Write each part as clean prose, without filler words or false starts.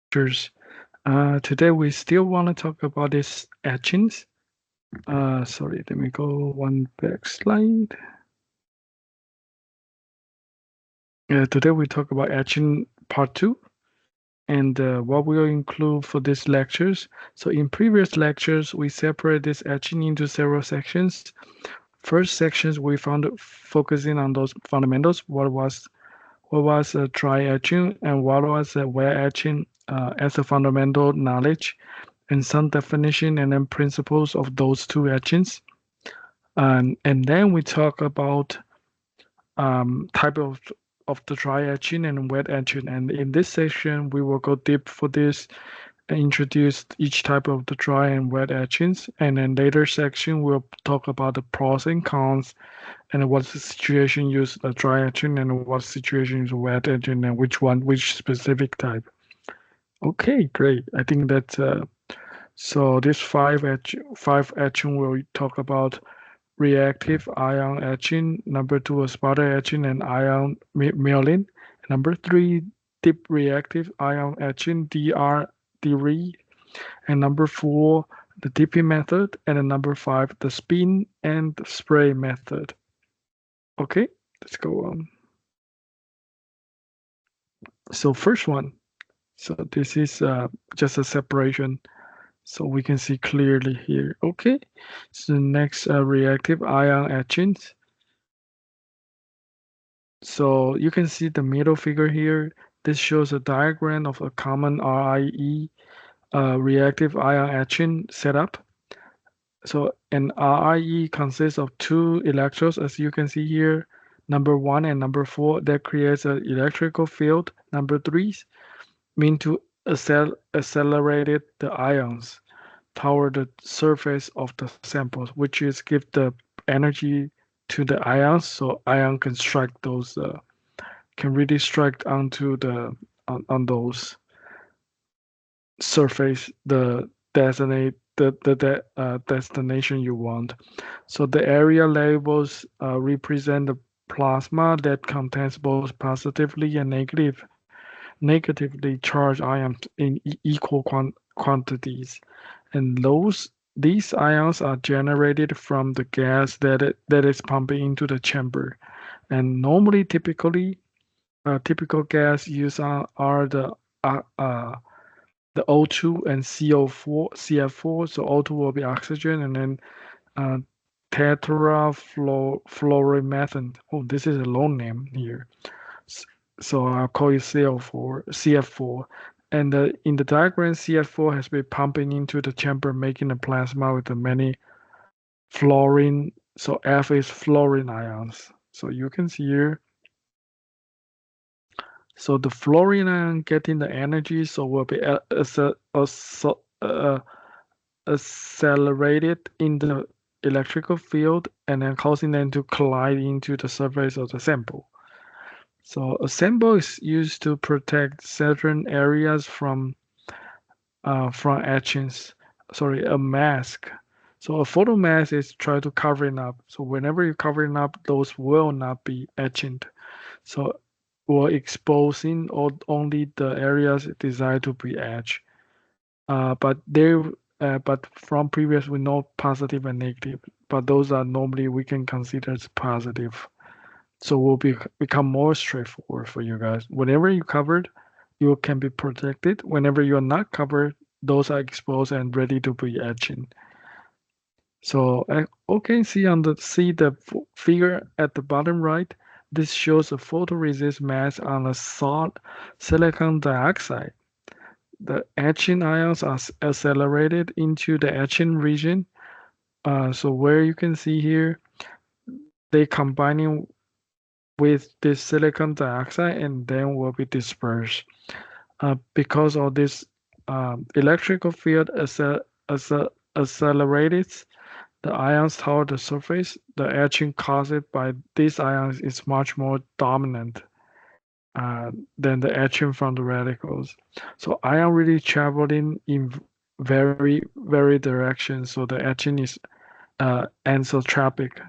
lectures. Today we still want to talk about this etchings. Sorry, let me go one back slide. Today we talk about etching part 2 and what we'll include for these lectures. So in previous lectures, we separate this etching into several sections. First sections we found focusing on those fundamentals. What was dry etching and what was wet etching as a fundamental knowledge and some definition and then principles of those two etchings. And then we talk about type of the dry etching and wet etching. And in this section, we will go deep for this and introduce each type of the dry and wet etchings. And then later section, we'll talk about the pros and cons and what situation use the dry etching and what situation use wet etching and which specific type. Okay, great. I think that so this five etching will talk about reactive ion etching. Number two is sputter etching and ion milling. Number three, deep reactive ion etching, DRE. And number four, the dipping method. And then number five, the spin and spray method. Okay, let's go on. So first one. So this is just a separation. So we can see clearly here. Okay, so next reactive ion etchings. So you can see the middle figure here. This shows a diagram of a common RIE reactive ion etching setup. So an RIE consists of two electrodes, as you can see here, number 1 and number 4, that creates an electrical field. Number 3 mean to accelerate the ions toward the surface of the samples, which is give the energy to the ions, so ion can strike those can really strike onto the on those surface the destination you want. So the area labels represent the plasma that contains both positively and negatively charged ions in equal quantities, and these ions are generated from the gas that is pumping into the chamber. And normally, typical gas used are the O2 and CO4, CF4. So O2 will be oxygen, and then uh, tetrafluoromethane. Oh, this is a long name here. So I'll call it CL4, CF4. And in the diagram, CF4 has been pumping into the chamber, making a plasma with the many fluorine. So F is fluorine ions. So you can see here. So the fluorine ion getting the energy, so will be accelerated in the electrical field and then causing them to collide into the surface of the sample. So a sample is used to protect certain areas from etchings. Sorry, a mask. So a photo mask is try to cover it up. So whenever you cover it up, those will not be etching. So we're exposing only the areas desired to be etched. But from previous we know positive and negative, but those are normally we can consider as positive. So will become more straightforward for you guys. Whenever you covered, you can be protected. Whenever you're not covered, those are exposed and ready to be etching. So okay, see the figure at the bottom right. This shows a photoresist mask on a solid silicon dioxide. The etching ions are accelerated into the etching region. So where you can see here, they combining with this silicon dioxide and then will be dispersed. Because of this electrical field accelerates the ions toward the surface, the etching caused by these ions is much more dominant than the etching from the radicals. So ion really traveling in very direction. So the etching is anisotropic.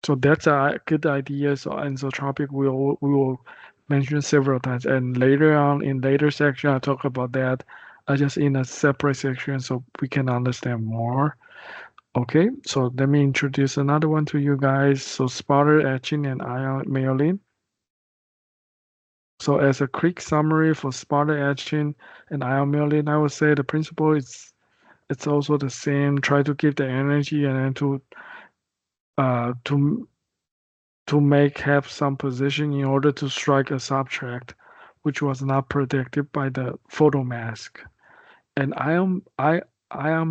So that's a good idea. So anisotropic we will mentioned several times. And later on in later section, I talk about that just in a separate section so we can understand more. Okay, so let me introduce another one to you guys. So spotter etching and ion mailing. So as a quick summary for spotter etching and ion mailing, I would say the principle is it's also the same. Try to give the energy and then uh to to make have some position in order to strike a subject, which was not protected by the photo mask. And ion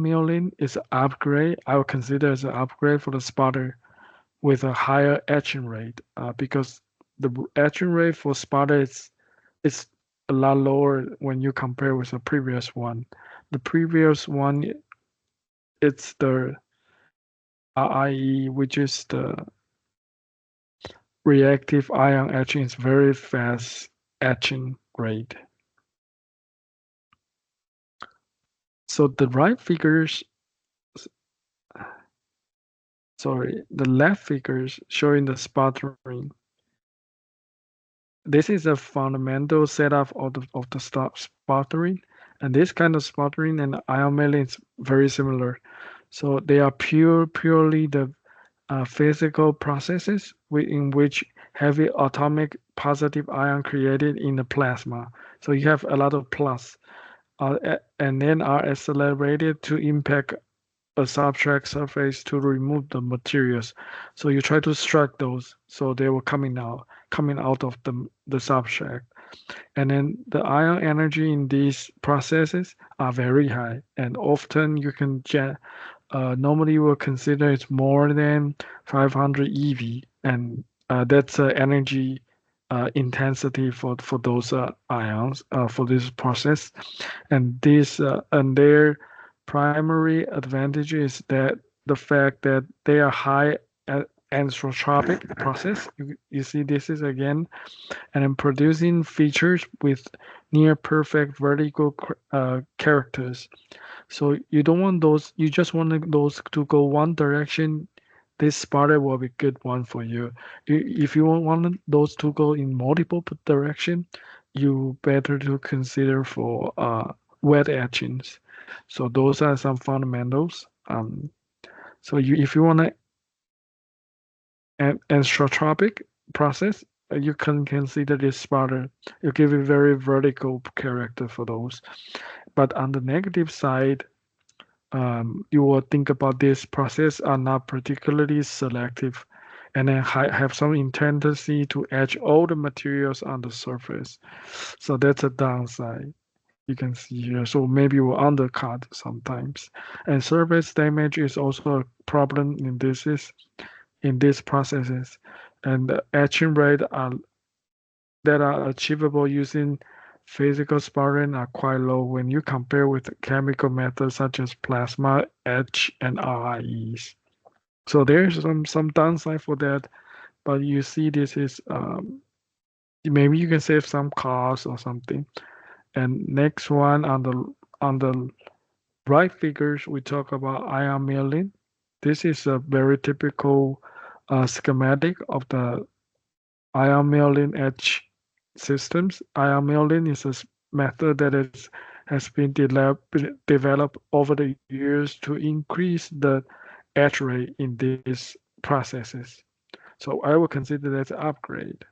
milling is an upgrade. I would consider as an upgrade for the spotter with a higher etching rate, because the etching rate for spotter is a lot lower when you compare with the previous one. The previous one, it's the RIE, which is the reactive ion etching, is very fast etching rate. So the right figures, sorry, the left figures showing the sputtering. This is a fundamental setup of the sputtering, and this kind of sputtering and ion mailing is very similar. So they are purely the physical processes in which heavy atomic positive ion created in the plasma. So you have a lot of plus, and then are accelerated to impact a substrate surface to remove the materials. So you try to strike those, so they were coming out of the substrate. And then the ion energy in these processes are very high, and often you can get normally you will consider it's more than 500 eV, and that's energy intensity for those ions for this process. And their primary advantage is that the fact that they are high anisotropic process. You see, this is again, and in producing features with near perfect vertical characters. So you don't want those, you just want those to go one direction. This spotter will be good one for you. If you want those to go in multiple direction, you better to consider for wet etchings. So those are some fundamentals. So if you want to anisotropic process, you can consider this spotter. You give a very vertical character for those. But on the negative side, you will think about this process are not particularly selective and then have some tendency to etch all the materials on the surface. So that's a downside you can see here. So maybe we'll undercut sometimes. And surface damage is also a problem in these processes. And the etching rate that are achievable using physical sparring are quite low when you compare with chemical methods such as plasma etch and RIEs. So there's some downside for that, but you see this is maybe you can save some cost or something. And next one on the right figures, we talk about ion milling. This is a very typical schematic of the ion milling etch systems. Ion milling is a method that has been developed over the years to increase the etch rate in these processes. So I would consider that an upgrade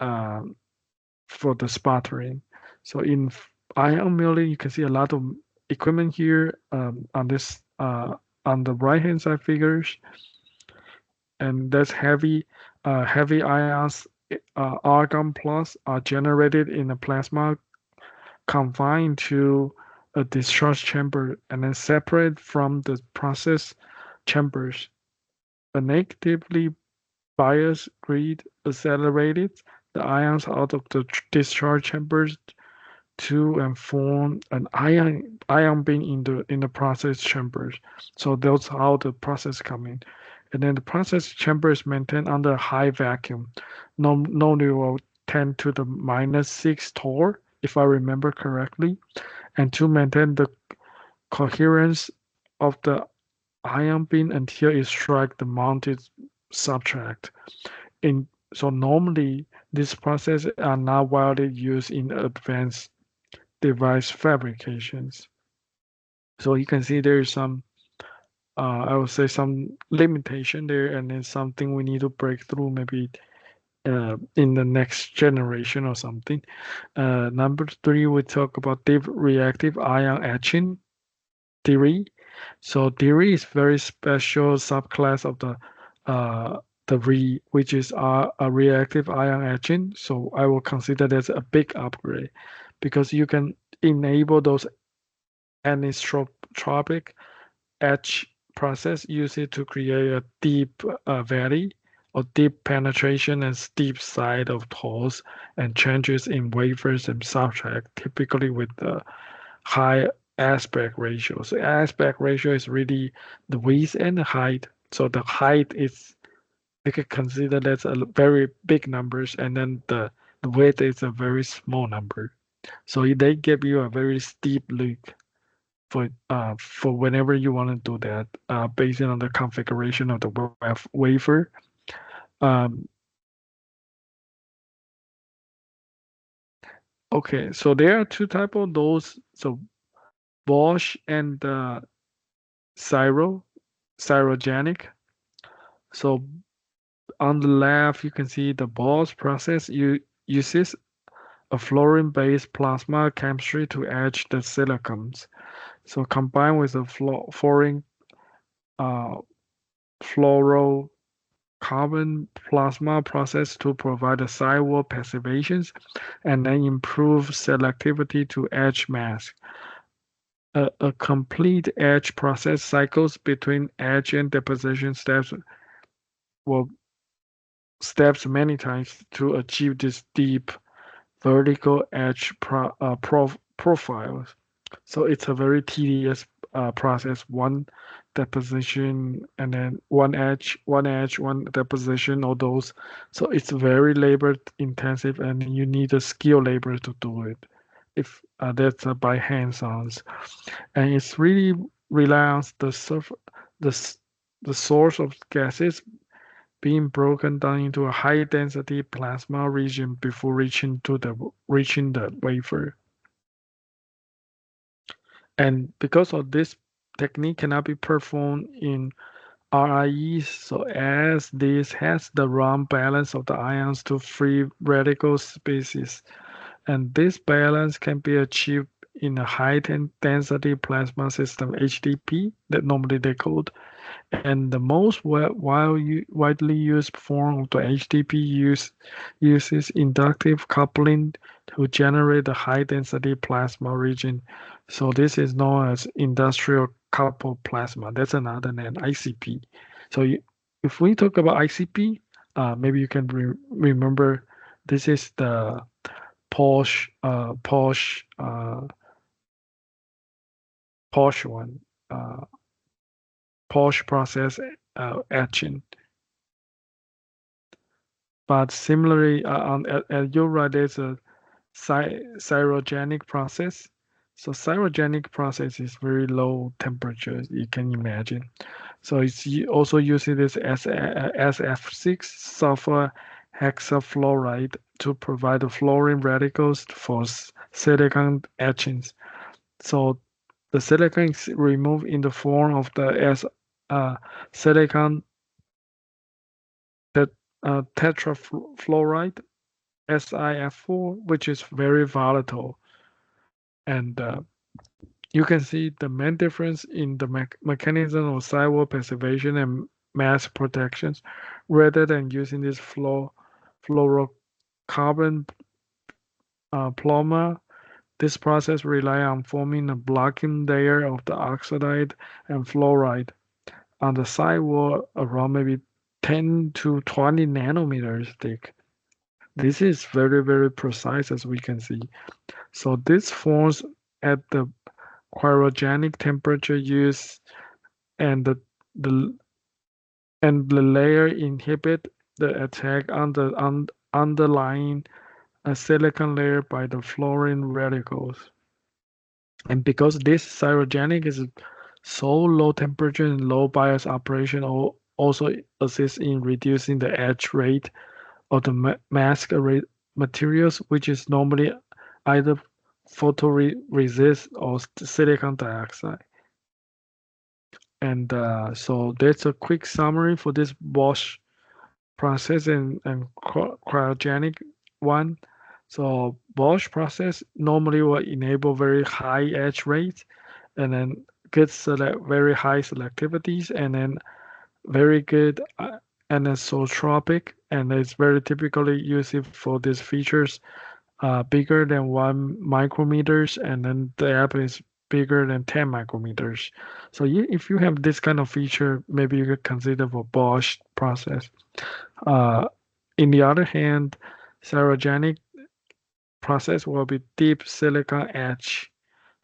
um, for the sputtering. So in ion milling, you can see a lot of equipment here on this on the right hand side figures, and that's heavy ions, argon plus, are generated in the plasma, confined to a discharge chamber, and then separate from the process chambers. A negatively biased grid accelerated the ions out of the discharge chambers to and form an ion beam in the process chambers. So that's how the process come in. And then the process chamber is maintained under high vacuum. Normally will tend to the -6 torr, if I remember correctly, and to maintain the coherence of the ion beam until it strike the mounted subtract. In so normally These processes are not widely used in advanced device fabrications. So you can see there is some, I would say, some limitation there, and it's something we need to break through maybe in the next generation or something. Number three, we talk about deep reactive ion etching theory. So theory is very special subclass of which is a reactive ion etching. So I will consider that a big upgrade because you can enable those anisotropic etch process, use it to create a deep valley or deep penetration and steep side of holes and changes in wafers and substrate, typically with the high aspect ratio. So aspect ratio is really the width and the height. So the height is, you can consider that's a very big numbers, and then the width is a very small number. So they give you a very steep look for whenever you want to do that, based on the configuration of the wafer. Um, okay, so there are two type of those. So Bosch and Cyro, Cyrogenic. So on the left, you can see the Bosch process uses a fluorine-based plasma chemistry to etch the silicons. So combined with a fluorine uh, fluoro carbon plasma process to provide a sidewall passivations and then improve selectivity to etch mask. A complete etch process cycles between etch and deposition steps will steps many times to achieve this deep vertical edge profiles. So it's a very tedious process. One deposition and then one deposition, all those. So it's very labor intensive, and you need a skilled labor to do it. If that's by hands-ons, and it's really relies on the s- the source of gases being broken down into a high density plasma region before reaching the wafer. And because of this technique cannot be performed in RIE, so as this has the wrong balance of the ions to free radical species. And this balance can be achieved in a high density plasma system HDP that normally they call. And the most widely used form of the HDP uses inductive coupling to generate a high-density plasma region. So this is known as industrial coupled plasma. That's another name, ICP. So if we talk about ICP, maybe you can remember this is the Porsche, Porsche one, uh, Porsche process etching. But similarly, at Ura, there's a cryogenic process. So cryogenic process is very low temperature, you can imagine. So it's also using this SF6 sulfur hexafluoride to provide the fluorine radicals for silicon etchings. So the silicon is removed in the form of the silicon tet, tetrafluoride SiF4, which is very volatile. And you can see the main difference in the mechanism of sidewall passivation and mass protections rather than using this fluorocarbon polymer. This process relies on forming a blocking layer of the oxide and fluoride on the sidewall around maybe 10 to 20 nanometers thick. This is very, very precise as we can see. So this forms at the cryogenic temperature used and the the layer inhibit the attack on the underlying silicon layer by the fluorine radicals. And because this cryogenic is so low temperature and low bias operation also assists in reducing the etch rate or the mask array materials, which is normally either photoresist or silicon dioxide. And so that's a quick summary for this Bosch process and cryogenic one. So Bosch process normally will enable very high etch rates and then very high selectivities and then very good anisotropic, and it's very typically used for these features bigger than 1 micrometers, and then the app is bigger than 10 micrometers. So if you have this kind of feature, maybe you could consider for Bosch process. Uh, in the other hand, cryogenic process will be deep silicon etch.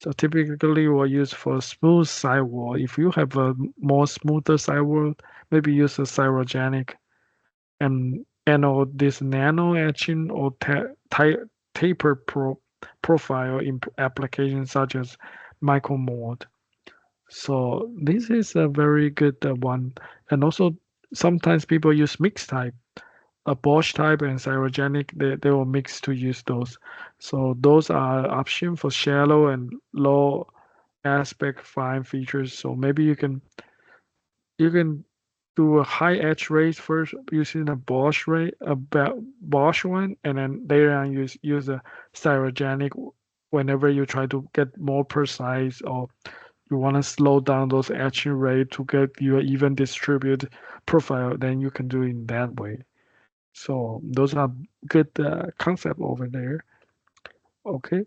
So typically we'll use for smooth sidewall. If you have a more smoother sidewall, maybe use a cryogenic and or this nano etching or taper profile in applications such as micro mold. So this is a very good one. And also sometimes people use mixed type, a Bosch type and cryogenic. They will mix to use those. So those are option for shallow and low aspect fine features. So maybe you can do a high edge rate first using a Bosch rate, Bosch one, and then later on use a cryogenic whenever you try to get more precise or you want to slow down those etching rate to get your even distributed profile, then you can do it in that way. So those are good concept over there. Okay.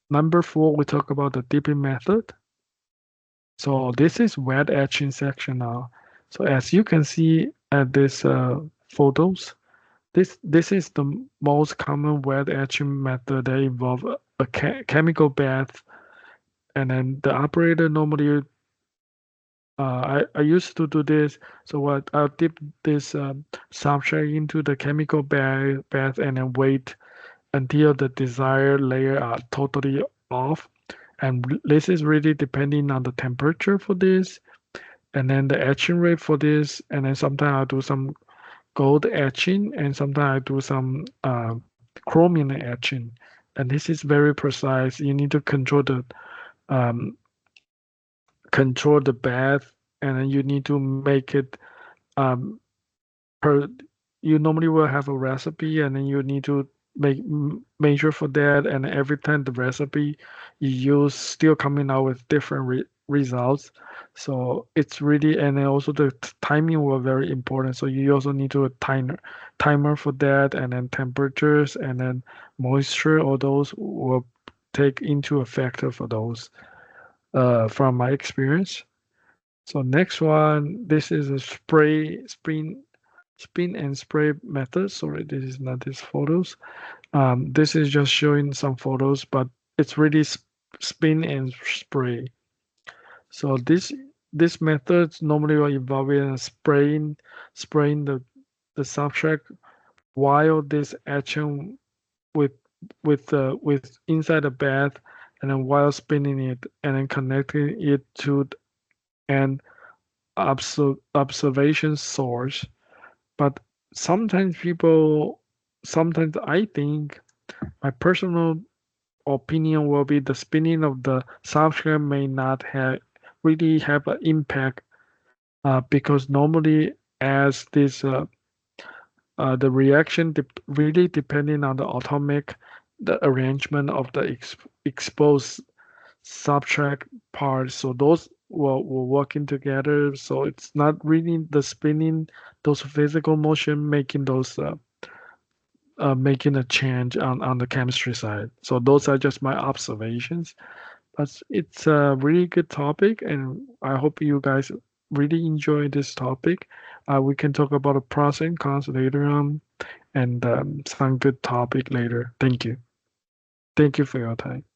Number 4, we talk about the dipping method. So this is wet etching section now. So as you can see at this photos, this is the most common wet etching method that involve a chemical bath, and then the operator normally I used to do this. So what I'll dip this substrate into the chemical bath and then wait until the desired layer are totally off. And this is really depending on the temperature for this, and then the etching rate for this, and then sometimes I'll do some gold etching, and sometimes I do some chromium etching. And this is very precise. You need to um, control the bath, and then you need to make it um, per you normally will have a recipe and then you need to measure for that, and every time the recipe you use still coming out with different results. So it's really, and then also the timing were very important, so you also need to a timer for that, and then temperatures and then moisture, all those will take into a factor for those from my experience. So next one, this is a spin and spray method. Sorry, this is not these photos. This is just showing some photos, but it's really spin and spray. So this method normally will involve in spraying the substrate while this etching with with inside the bath, and then while spinning it and then connecting it to an observation source. But sometimes sometimes I think my personal opinion will be the spinning of the substrate may not have really have an impact because normally as this the reaction really depending on the atomic the arrangement of the exposed subtract parts. So those were working together. So it's not really the spinning, those physical motion making a change on the chemistry side. So those are just my observations. But it's a really good topic, and I hope you guys really enjoy this topic. We can talk about the pros and cons later on, and some good topic later. Thank you. Thank you for your time.